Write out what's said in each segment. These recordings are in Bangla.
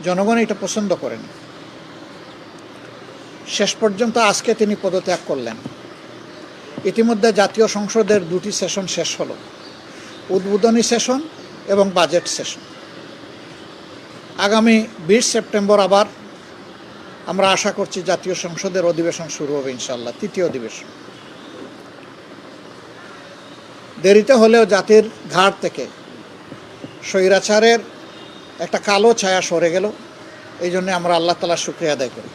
জনগণ এটা পছন্দ করেন। শেষ পর্যন্ত আজকে তিনি পদত্যাগ করলেন। ইতিমধ্যে জাতীয় সংসদের 2টি সেশন শেষ হলো, উদ্বোধনী সেশন এবং বাজেট সেশন। আগামী 20 সেপ্টেম্বর আবার আমরা আশা করছি জাতীয় সংসদের অধিবেশন শুরু হবে ইনশাআল্লাহ, 3য় অধিবেশন। দেরিতে হলেও জাতির ঘাড় থেকে স্বৈরাচারের একটা কালো ছায়া সরে গেল, এই জন্য আমরা আল্লাহ তাআলার শুকরিয়া আদায় করি।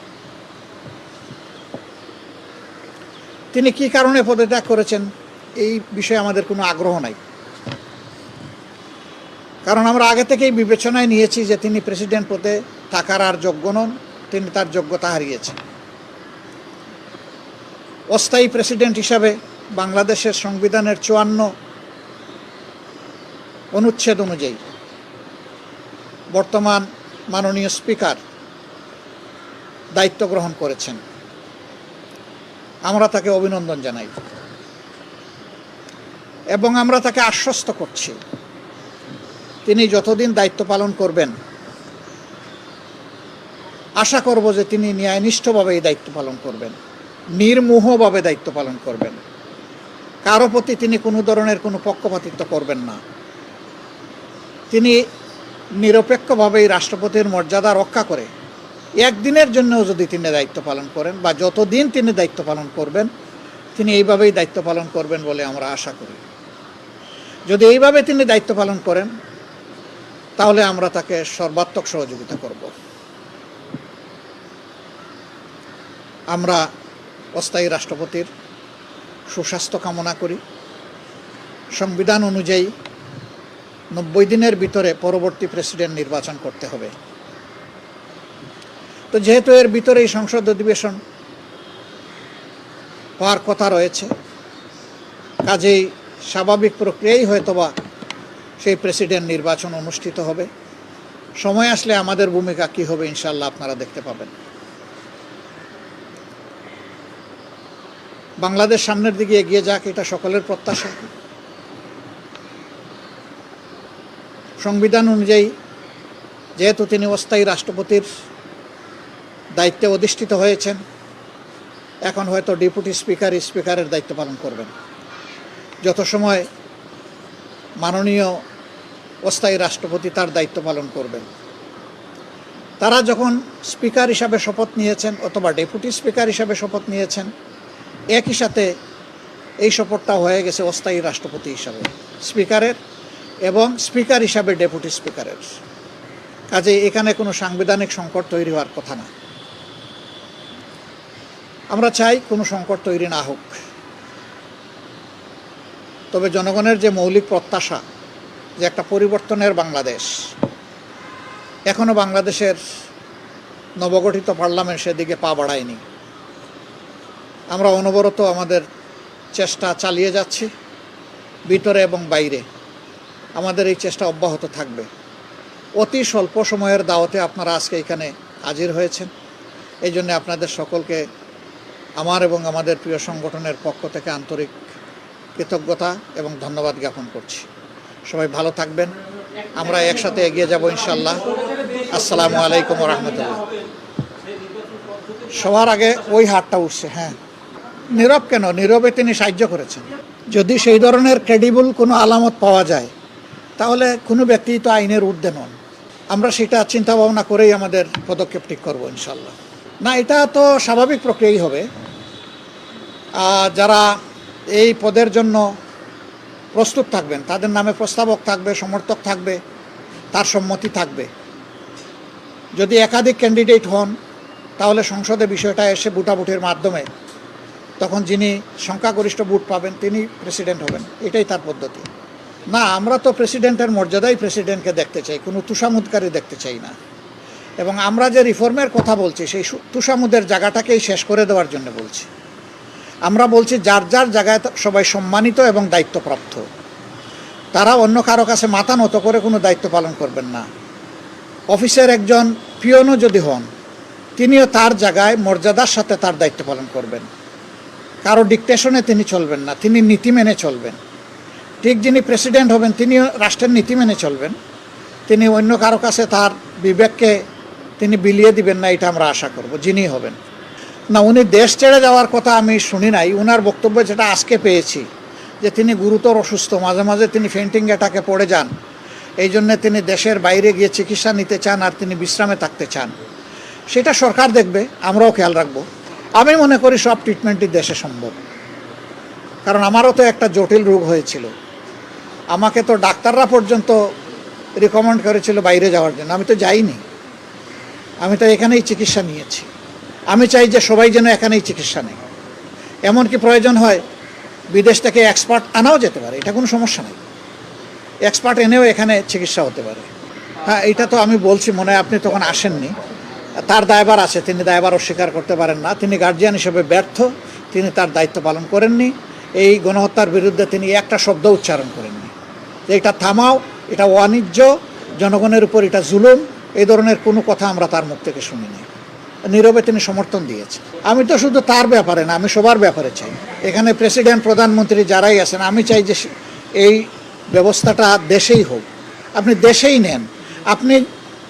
তিনি কি কারণে পদত্যাগ করেছেন এই বিষয়ে আমাদের কোনো আগ্রহ নাই, কারণ আমরা আগে থেকেই বিবেচনায় নিয়েছি যে তিনি প্রেসিডেন্ট পদে থাকার আর যোগ্য নন, তিনি তার যোগ্যতা হারিয়েছেন। অস্থায়ী প্রেসিডেন্ট হিসাবে বাংলাদেশের সংবিধানের 54 অনুচ্ছেদ অনুযায়ী বর্তমান মাননীয় স্পিকার দায়িত্ব গ্রহণ করেছেন। আমরা তাকে অভিনন্দন জানাই এবং আমরা তাকে আশ্বস্ত করছি তিনি যতদিন দায়িত্ব পালন করবেন, আশা করব যে তিনি ন্যায়নিষ্ঠভাবে এই দায়িত্ব পালন করবেন, নির্মোহভাবে দায়িত্ব পালন করবেন। কারো প্রতি তিনি কোনো ধরনের কোনো পক্ষপাতিত্ব করবেন না। তিনি নিরপেক্ষভাবে এই রাষ্ট্রপতির মর্যাদা রক্ষা করে একদিনের জন্যও যদি তিনি দায়িত্ব পালন করেন বা যতদিন তিনি দায়িত্ব পালন করবেন, তিনি এইভাবেই দায়িত্ব পালন করবেন বলে আমরা আশা করি। যদি এইভাবে তিনি দায়িত্ব পালন করেন তাহলে আমরা তাকে সর্বাত্মক সহযোগিতা করব। আমরা অস্থায়ী রাষ্ট্রপতির সুস্বাস্থ্য কামনা করি। সংবিধান অনুযায়ী 90 দিনের ভিতরে পরবর্তী প্রেসিডেন্ট নির্বাচন করতে হবে। তো যেহেতু এর ভিতরেই সংসদ অধিবেশন হওয়ার কথা রয়েছে, কাজেই স্বাভাবিক প্রক্রিয়াই হয়তোবা সেই প্রেসিডেন্ট নির্বাচন অনুষ্ঠিত হবে। সময় আসলে আমাদের ভূমিকা কী হবে ইনশাআল্লাহ আপনারা দেখতে পাবেন। বাংলাদেশ সামনের দিকে এগিয়ে যাক, এটা সকলের প্রত্যাশা। সংবিধান অনুযায়ী যেহেতু তিনি অস্থায়ী রাষ্ট্রপতির দায়িত্বে অধিষ্ঠিত হয়েছেন, এখন হয়তো ডেপুটি স্পিকারের দায়িত্ব পালন করবেন। যত সময় মাননীয় অস্থায়ী রাষ্ট্রপতি তার দায়িত্ব পালন করবেন, তারা যখন স্পিকার হিসাবে শপথ নিয়েছেন অথবা ডেপুটি স্পিকার হিসাবে শপথ নিয়েছেন, একই সাথে এই শপথটা হয়ে গেছে অস্থায়ী রাষ্ট্রপতি হিসাবে স্পিকারের এবং স্পিকার হিসাবে ডেপুটি স্পিকারের। কাজে এখানে কোনো সাংবিধানিক সংকট তৈরি হওয়ার কথা না। আমরা চাই কোনো সংকট তৈরি না হোক, তবে জনগণের যে মৌলিক প্রত্যাশা যে একটা পরিবর্তনের বাংলাদেশ, এখনও বাংলাদেশের নবগঠিত পার্লামেন্ট সেদিকে পা বাড়ায়নি। আমরা অনবরত আমাদের চেষ্টা চালিয়ে যাচ্ছি, ভিতরে এবং বাইরে আমাদের এই চেষ্টা অব্যাহত থাকবে। অতি স্বল্প সময়ের দাওয়াতে আপনারা আজকে এখানে হাজির হয়েছেন, এই জন্য আপনাদের সকলকে আমার এবং আমাদের প্রিয় সংগঠনের পক্ষ থেকে আন্তরিক কৃতজ্ঞতা এবং ধন্যবাদ জ্ঞাপন করছি। সবাই ভালো থাকবেন, আমরা একসাথে এগিয়ে যাব ইনশাআল্লাহ। আসসালামু আলাইকুম ওয়া রাহমাতুল্লাহ। সবার আগে ওই হাতটা উঠছে। হ্যাঁ, নীরব কেন? নীরবে তিনি সাহায্য করেছেন। যদি সেই ধরনের ক্রেডিবল কোনো আলামত পাওয়া যায় তাহলে কোনো ব্যক্তি তো আইনের ঊর্ধ্বে নন। আমরা সেটা চিন্তা ভাবনা করেই আমাদের পদক্ষেপ ঠিক করবো ইনশাআল্লাহ। না, এটা তো স্বাভাবিক প্রক্রিয়াই হবে। যারা এই পদের জন্য প্রস্তুত থাকবেন তাদের নামে প্রস্তাবক থাকবে, সমর্থক থাকবে, তার সম্মতি থাকবে। যদি একাধিক ক্যান্ডিডেট হন তাহলে সংসদে বিষয়টা এসে ভোটাভুটির মাধ্যমে তখন যিনি সংখ্যাগরিষ্ঠ ভোট পাবেন তিনি প্রেসিডেন্ট হবেন, এটাই তার পদ্ধতি। না, আমরা তো প্রেসিডেন্টের মর্যাদাই প্রেসিডেন্টকে দেখতে চাই, কোনো তুষামুদকারী দেখতে চাই না। এবং আমরা যে রিফর্মের কথা বলছি সেই তুষামুদের জায়গাটাকেই শেষ করে দেওয়ার জন্য বলছি। আমরা বলছি যার যার জায়গায় সবাই সম্মানিত এবং দায়িত্বপ্রাপ্ত, তারা অন্য কারো কাছে মাথা নত করে কোনো দায়িত্ব পালন করবেন না। অফিসের একজন পিয়নও যদি হন, তিনিও তার জায়গায় মর্যাদার সাথে তার দায়িত্ব পালন করবেন। কারো ডিকটেশনে তিনি চলবেন না, তিনি নীতি মেনে চলবেন। ঠিক যিনি প্রেসিডেন্ট হবেন তিনিও রাষ্ট্রের নীতি মেনে চলবেন। তিনি অন্য কারো কাছে তার বিবেককে তিনি বিলিয়ে দিবেন না, এটা আমরা আশা করব যিনি হবেন। না, উনি দেশ ছেড়ে যাওয়ার কথা আমি শুনি নাই। উনার বক্তব্য যেটা আজকে পেয়েছি যে তিনি গুরুতর অসুস্থ, মাঝে মাঝে তিনি ফেন্টিং অ্যাটাকে পড়ে যান, এই জন্যে তিনি দেশের বাইরে গিয়ে চিকিৎসা নিতে চান আর তিনি বিশ্রামে থাকতে চান। সেটা সরকার দেখবে, আমরাও খেয়াল রাখবো। আমি মনে করি সব ট্রিটমেন্টই দেশে সম্ভব, কারণ আমারও তো একটা জটিল রোগ হয়েছিল। আমাকে তো ডাক্তাররা পর্যন্ত রিকমেন্ড করেছিল বাইরে যাওয়ার জন্য, আমি তো যাইনি, আমি তো এখানেই চিকিৎসা নিয়েছি। আমি চাই যে সবাই যেন এখানেই চিকিৎসা নেয়, এমনকি প্রয়োজন হয় বিদেশ থেকে এক্সপার্ট আনাও যেতে পারে, এটা কোনো সমস্যা নেই। এক্সপার্ট এনেও এখানে চিকিৎসা হতে পারে। হ্যাঁ, এটা তো আমি বলছি, মনে হয় আপনি তখন আসেননি। তার দায়ভার আছে, তিনি দায়ভার অস্বীকার করতে পারেন না। তিনি গার্জিয়ান হিসেবে ব্যর্থ, তিনি তার দায়িত্ব পালন করেননি। এই গণহত্যার বিরুদ্ধে তিনি একটা শব্দ উচ্চারণ করেননি যে এটা থামাও, এটা অবাণিজ্য, জনগণের উপর এটা জুলুম, এই ধরনের কোনো কথা আমরা তার মুখ থেকে শুনিনি। নীরবে তিনি সমর্থন দিয়েছেন। আমি তো শুধু তার ব্যাপারে না, আমি সবার ব্যাপারে চাই। এখানে প্রেসিডেন্ট, প্রধানমন্ত্রী যারাই আছেন, আমি চাই যে এই ব্যবস্থাটা দেশেই হোক। আপনি দেশেই নেন, আপনি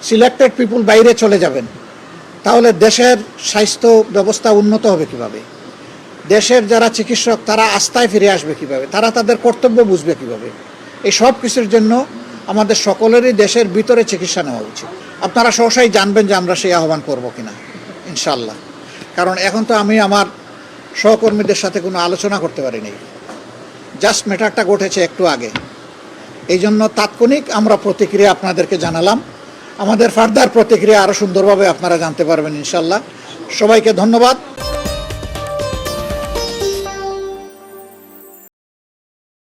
সিলেক্টেড পিপুল বাইরে চলে যাবেন, তাহলে দেশের স্বাস্থ্য ব্যবস্থা উন্নত হবে কিভাবে? দেশের যারা চিকিৎসক তারা আস্থায় ফিরে আসবে কিভাবে? তারা তাদের কর্তব্য বুঝবে কিভাবে? এই সব কিছুর জন্য আমাদের সকলেরই দেশের ভিতরে চিকিৎসা নেওয়া উচিত। আপনারা সহসাই জানবেন যে আমরা সেই আহ্বান করব কিনা, ইনশাল্লাহ। কারণ এখন তো আমি আমার সহকর্মীদের সাথে কোনো আলোচনা করতে পারিনি, জাস্ট ম্যাটারটা ঘটেছে একটু আগে, এই জন্য তাৎক্ষণিক আমরা প্রতিক্রিয়া আপনাদেরকে জানালাম। আমাদের ফার্দার প্রতিক্রিয়া আরও সুন্দরভাবে আপনারা জানতে পারবেন ইনশাল্লাহ। সবাইকে ধন্যবাদ।